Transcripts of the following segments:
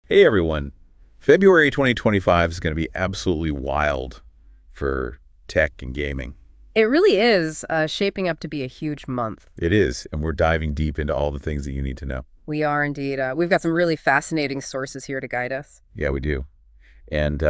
Hey everyone. February 2025 is going to be absolutely wild for tech and gaming. It really is shaping up to be a huge month. It is, and we're diving deep into all the things that you need to know. We are indeed. We've got some really fascinating sources here to guide us. Yeah, we do. And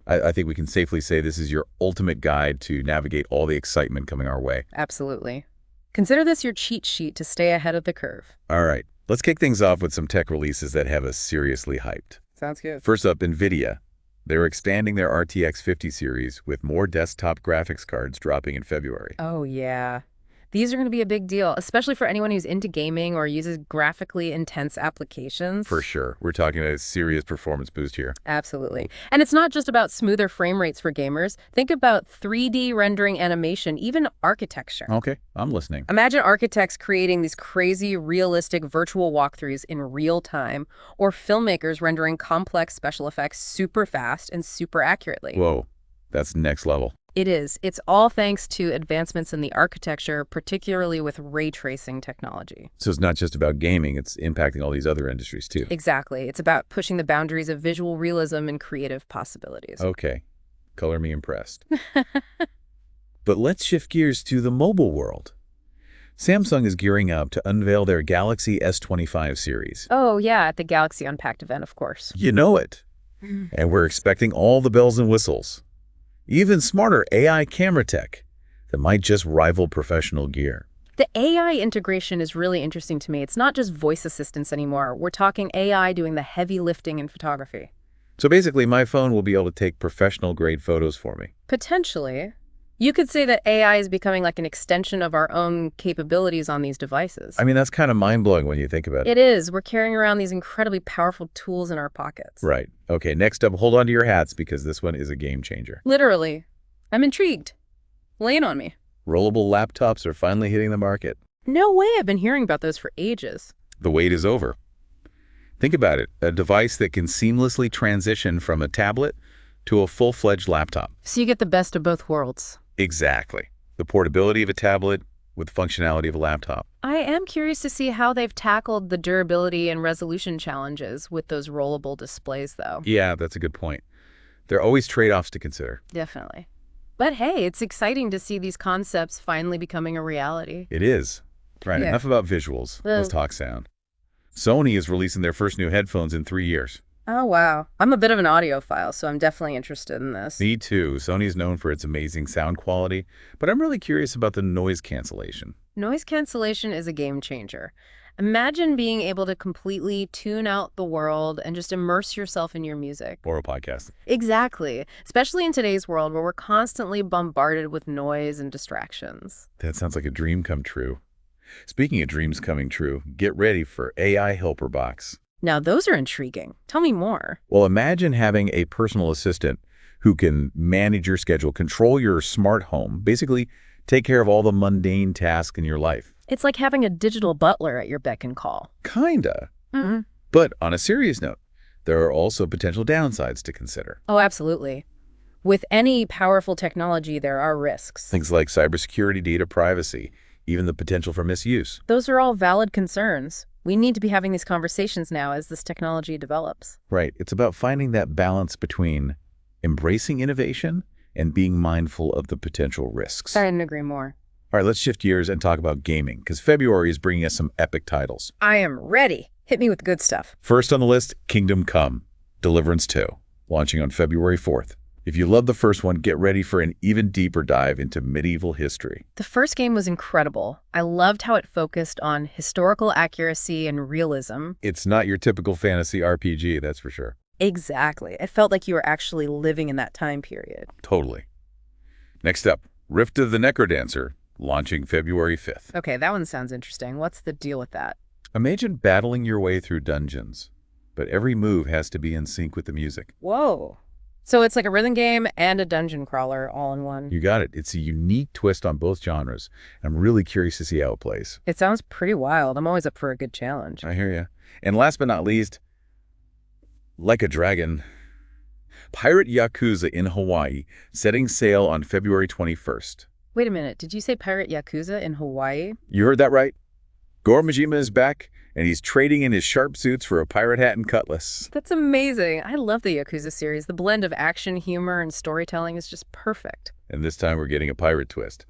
I think we can safely say this is your ultimate guide to navigate all the excitement coming our way. Absolutely. Consider this your cheat sheet to stay ahead of the curve. All right, let's kick things off with some tech releases that have us seriously hyped. Sounds good. First up, NVIDIA. They're expanding their RTX 50 series with more desktop graphics cards dropping in February. Oh, yeah. These are going to be a big deal, especially for anyone who's into gaming or uses graphically intense applications. For sure. We're talking about a serious performance boost here. Absolutely. And it's not just about smoother frame rates for gamers. Think about 3D rendering animation, even architecture. Okay, I'm listening. Imagine architects creating these crazy, realistic virtual walkthroughs in real time, or filmmakers rendering complex special effects super fast and super accurately. Whoa, that's next level. It is. It's all thanks to advancements in the architecture, particularly with ray tracing technology. So it's not just about gaming, it's impacting all these other industries too. Exactly. It's about pushing the boundaries of visual realism and creative possibilities. Okay, color me impressed. But let's shift gears to the mobile world. Samsung is gearing up to unveil their Galaxy S25 series. Oh, yeah, at the Galaxy Unpacked event, of course. You know it. And we're expecting all the bells and whistles. Even smarter AI camera tech that might just rival professional gear. The AI integration is really interesting to me. It's not just voice assistants anymore. We're talking AI doing the heavy lifting in photography. So basically, my phone will be able to take professional-grade photos for me. Potentially. You could say that AI is becoming like an extension of our own capabilities on these devices. I mean, that's kind of mind-blowing when you think about it. It is. We're carrying around these incredibly powerful tools in our pockets. Right. Okay, next up, hold on to your hats because this one is a game changer. Literally. I'm intrigued. Lay it on me. Rollable laptops are finally hitting the market. No way. I've been hearing about those for ages. The wait is over. Think about it, a device that can seamlessly transition from a tablet to a full-fledged laptop. So you get the best of both worlds. Exactly. The portability of a tablet with the functionality of a laptop. I am curious to see how they've tackled the durability and resolution challenges with those rollable displays, though. Yeah, that's a good point. There are always trade-offs to consider. Definitely. But hey, it's exciting to see these concepts finally becoming a reality. It is. Right, Yeah. enough about visuals. Let's talk sound. Sony is releasing their first new headphones in 3 years. Oh, wow. I'm a bit of an audiophile, so I'm definitely interested in this. Me too. Sony is known for its amazing sound quality, but I'm really curious about the noise cancellation. Noise cancellation is a game changer. Imagine being able to completely tune out the world and just immerse yourself in your music. Or a podcast. Exactly. Especially in today's world where we're constantly bombarded with noise and distractions. That sounds like a dream come true. Speaking of dreams coming true, get ready for AI Helper Box. Now, those are intriguing. Tell me more. Well, imagine having a personal assistant who can manage your schedule, control your smart home, basically take care of all the mundane tasks in your life. It's like having a digital butler at your beck and call. Kinda. Mm-hmm. But on a serious note, there are also potential downsides to consider. Oh, absolutely. With any powerful technology, there are risks. Things like cybersecurity, data privacy, even the potential for misuse. Those are all valid concerns. We need to be having these conversations now as this technology develops. Right. It's about finding that balance between embracing innovation and being mindful of the potential risks. I couldn't agree more. All right, let's shift gears and talk about gaming, because February is bringing us some epic titles. I am ready. Hit me with good stuff. First on the list, Kingdom Come, Deliverance II, launching on February 4th. If you love the first one, get ready for an even deeper dive into medieval history. The first game was incredible. I loved how it focused on historical accuracy and realism. It's not your typical fantasy RPG, that's for sure. Exactly. It felt like you were actually living in that time period. Totally. Next up, Rift of the NecroDancer, launching February 5th. Okay, that one sounds interesting. What's the deal with that? Imagine battling your way through dungeons, but every move has to be in sync with the music. Whoa. So it's like a rhythm game and a dungeon crawler all in one. You got it. It's a unique twist on both genres. I'm really curious to see how it plays. It sounds pretty wild. I'm always up for a good challenge. I hear you. And last but not least, Like a Dragon, Pirate Yakuza in Hawaii, setting sail on February 21st. Wait a minute. Did you say Pirate Yakuza in Hawaii? You heard that right. Goro Majima is back, and he's trading in his sharp suits for a pirate hat and cutlass. That's amazing. I love the Yakuza series. The blend of action, humor, and storytelling is just perfect. And this time we're getting a pirate twist.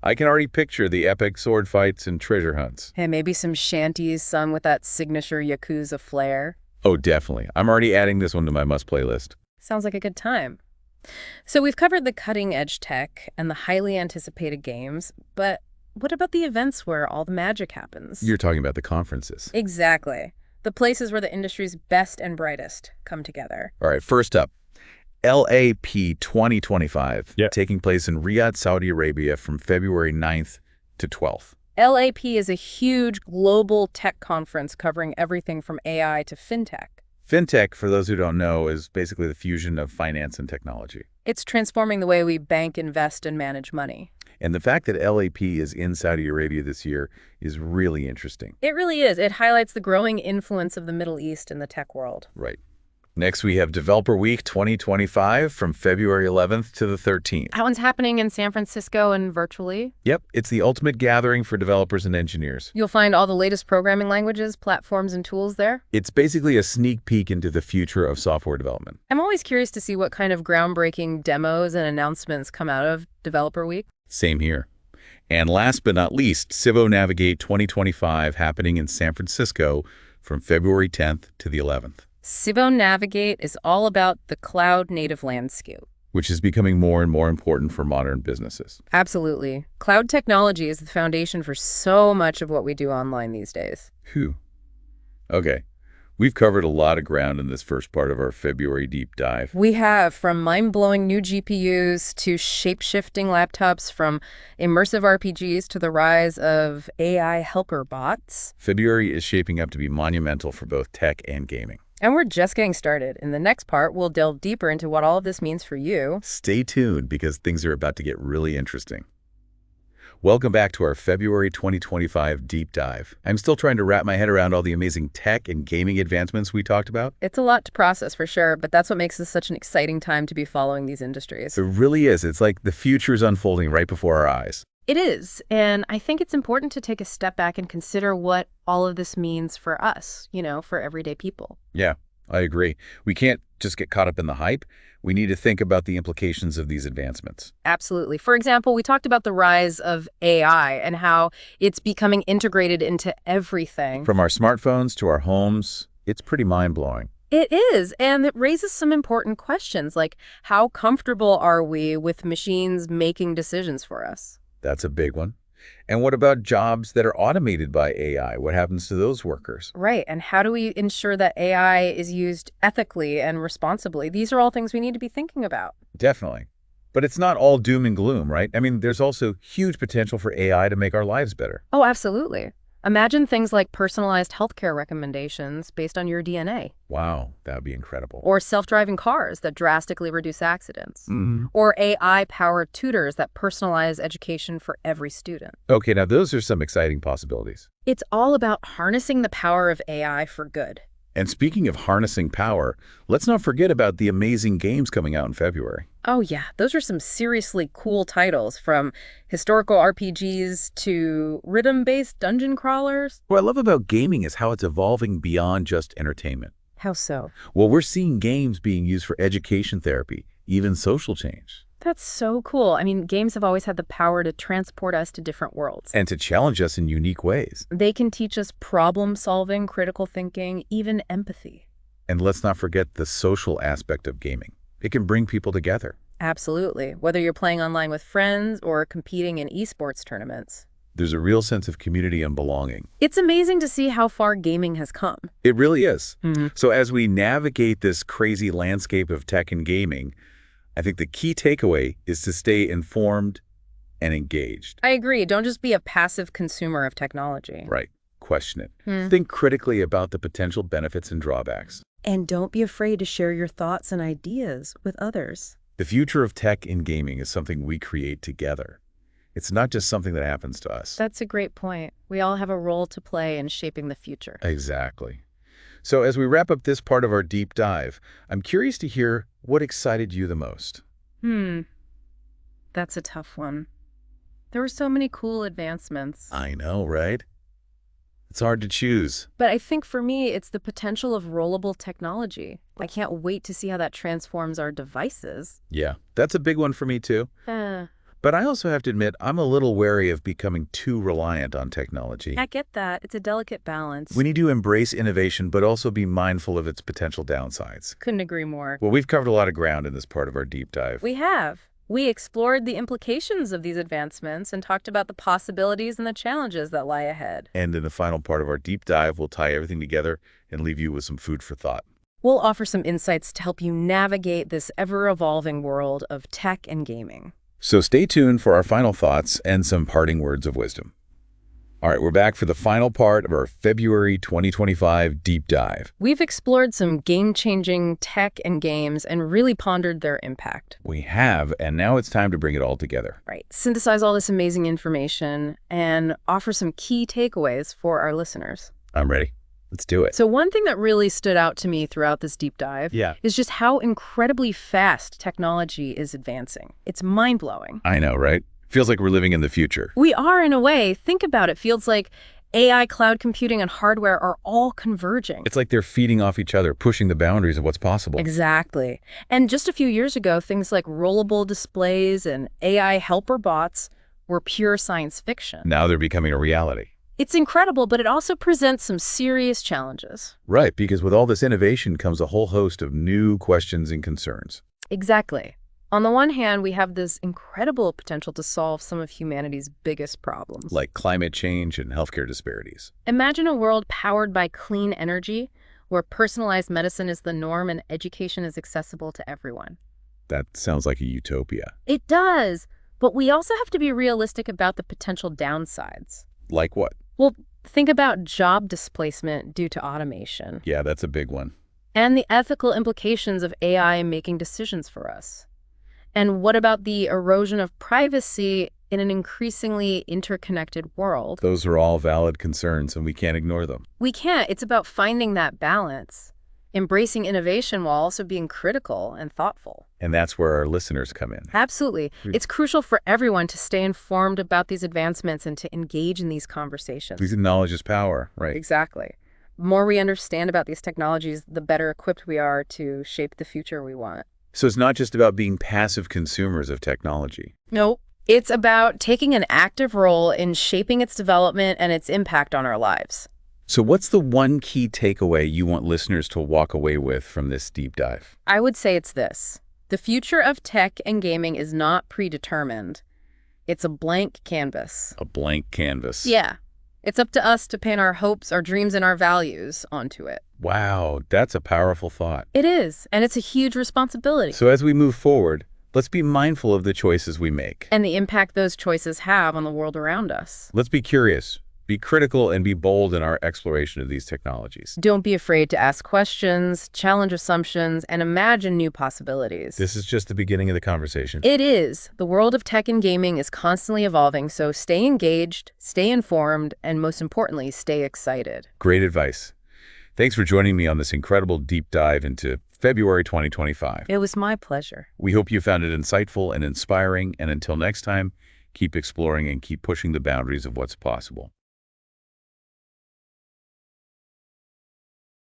I can already picture the epic sword fights and treasure hunts. And maybe some shanties sung with that signature Yakuza flair. Oh, definitely. I'm already adding this one to my must-play list. Sounds like a good time. So we've covered the cutting-edge tech and the highly anticipated games, but what about the events where all the magic happens? You're talking about the conferences. Exactly. The places where the industry's best and brightest come together. All right, first up, LAP 2025, Yeah. taking place in Riyadh, Saudi Arabia from February 9th to 12th. LAP is a huge global tech conference covering everything from AI to fintech. Fintech, for those who don't know, is basically the fusion of finance and technology. It's transforming the way we bank, invest, and manage money. And the fact that LAP is in Saudi Arabia this year is really interesting. It really is. It highlights the growing influence of the Middle East in the tech world. Right. Next, we have DeveloperWeek 2025 from February 11th to the 13th. That one's happening in San Francisco and virtually. Yep, it's the ultimate gathering for developers and engineers. You'll find all the latest programming languages, platforms, and tools there. It's basically a sneak peek into the future of software development. I'm always curious to see what kind of groundbreaking demos and announcements come out of Developer Week. Same here. And last but not least, Civo Navigate 2025 happening in San Francisco from February 10th to the 11th. Civo Navigate is all about the cloud-native landscape. Which is becoming more and more important for modern businesses. Absolutely. Cloud technology is the foundation for so much of what we do online these days. Phew. Okay. We've covered a lot of ground in this first part of our February deep dive. We have, from mind-blowing new GPUs to shape-shifting laptops, from immersive RPGs to the rise of AI helper bots. February is shaping up to be monumental for both tech and gaming. And we're just getting started. In the next part, we'll delve deeper into what all of this means for you. Stay tuned because things are about to get really interesting. Welcome back to our February 2025 deep dive. I'm still trying to wrap my head around all the amazing tech and gaming advancements we talked about. It's a lot to process for sure, but that's what makes this such an exciting time to be following these industries. It really is. It's like the future's unfolding right before our eyes. It is, and I think it's important to take a step back and consider what all of this means for us, for everyday people. Yeah, I agree. We can't just get caught up in the hype. We need to think about the implications of these advancements. Absolutely. For example, we talked about the rise of AI and how it's becoming integrated into everything. From our smartphones to our homes, it's pretty mind-blowing. It is, and it raises some important questions, like how comfortable are we with machines making decisions for us? That's a big one. And what about jobs that are automated by AI? What happens to those workers? Right, and how do we ensure that AI is used ethically and responsibly? These are all things we need to be thinking about. Definitely. But it's not all doom and gloom, right? I mean, there's also huge potential for AI to make our lives better. Oh, absolutely. Imagine things like personalized healthcare recommendations based on your DNA. Wow, that would be incredible. Or self-driving cars that drastically reduce accidents. Mm-hmm. Or AI-powered tutors that personalize education for every student. Okay, now those are some exciting possibilities. It's all about harnessing the power of AI for good. And speaking of harnessing power, let's not forget about the amazing games coming out in February. Oh yeah, those are some seriously cool titles, from historical RPGs to rhythm-based dungeon crawlers. What I love about gaming is how it's evolving beyond just entertainment. How so? Well, we're seeing games being used for education therapy, even social change. That's so cool. I mean, games have always had the power to transport us to different worlds. And to challenge us in unique ways. They can teach us problem-solving, critical thinking, even empathy. And let's not forget the social aspect of gaming. It can bring people together. Absolutely. Whether you're playing online with friends or competing in esports tournaments. There's a real sense of community and belonging. It's amazing to see how far gaming has come. It really is. Mm-hmm. So as we navigate this crazy landscape of tech and gaming, I think the key takeaway is to stay informed and engaged. I agree. Don't just be a passive consumer of technology. Right. Question it. Think critically about the potential benefits and drawbacks. And don't be afraid to share your thoughts and ideas with others. The future of tech in gaming is something we create together. It's not just something that happens to us. That's a great point. We all have a role to play in shaping the future. Exactly. So as we wrap up this part of our deep dive, I'm curious to hear what excited you the most. That's a tough one. There were so many cool advancements. I know, right? It's hard to choose. But I think for me, it's the potential of rollable technology. I can't wait to see how that transforms our devices. Yeah, that's a big one for me too. Eh, But I also have to admit, I'm a little wary of becoming too reliant on technology. I get that. It's a delicate balance. We need to embrace innovation, but also be mindful of its potential downsides. Couldn't agree more. Well, we've covered a lot of ground in this part of our deep dive. We have. We explored the implications of these advancements and talked about the possibilities and the challenges that lie ahead. And in the final part of our deep dive, we'll tie everything together and leave you with some food for thought. We'll offer some insights to help you navigate this ever-evolving world of tech and gaming. So stay tuned for our final thoughts and some parting words of wisdom. All right, we're back for the final part of our February 2025 deep dive. We've explored some game-changing tech and games and really pondered their impact. We have, and now it's time to bring it all together. Right. Synthesize all this amazing information and offer some key takeaways for our listeners. I'm ready. Let's do it. So one thing that really stood out to me throughout this deep dive is just how incredibly fast technology is advancing. It's mind-blowing. I know, right? Feels like we're living in the future. We are, in a way. Think about it. Feels like AI, cloud computing, and hardware are all converging. It's like they're feeding off each other, pushing the boundaries of what's possible. Exactly. And just a few years ago, things like rollable displays and AI helper bots were pure science fiction. Now they're becoming a reality. It's incredible, but it also presents some serious challenges. Right, because with all this innovation comes a whole host of new questions and concerns. Exactly. On the one hand, we have this incredible potential to solve some of humanity's biggest problems. Like climate change and healthcare disparities. Imagine a world powered by clean energy, where personalized medicine is the norm and education is accessible to everyone. That sounds like a utopia. It does, but we also have to be realistic about the potential downsides. Like what? Well, think about job displacement due to automation. Yeah, that's a big one. And the ethical implications of AI making decisions for us. And what about the erosion of privacy in an increasingly interconnected world? Those are all valid concerns, and we can't ignore them. We can't. It's about finding that balance, embracing innovation while also being critical and thoughtful. And that's where our listeners come in. Absolutely. It's crucial for everyone to stay informed about these advancements and to engage in these conversations. Because knowledge is power, right? Exactly. The more we understand about these technologies, the better equipped we are to shape the future we want. So it's not just about being passive consumers of technology. No, it's about taking an active role in shaping its development and its impact on our lives. So what's the one key takeaway you want listeners to walk away with from this deep dive? I would say it's this. The future of tech and gaming is not predetermined. It's a blank canvas. A blank canvas. Yeah. It's up to us to paint our hopes, our dreams, and our values onto it. Wow, that's a powerful thought. It is, and it's a huge responsibility. So as we move forward, let's be mindful of the choices we make. And the impact those choices have on the world around us. Let's be curious, be critical, and be bold in our exploration of these technologies. Don't be afraid to ask questions, challenge assumptions, and imagine new possibilities. This is just the beginning of the conversation. It is. The world of tech and gaming is constantly evolving, so stay engaged, stay informed, and most importantly, stay excited. Great advice. Thanks for joining me on this incredible deep dive into February 2025. It was my pleasure. We hope you found it insightful and inspiring, and until next time, keep exploring and keep pushing the boundaries of what's possible.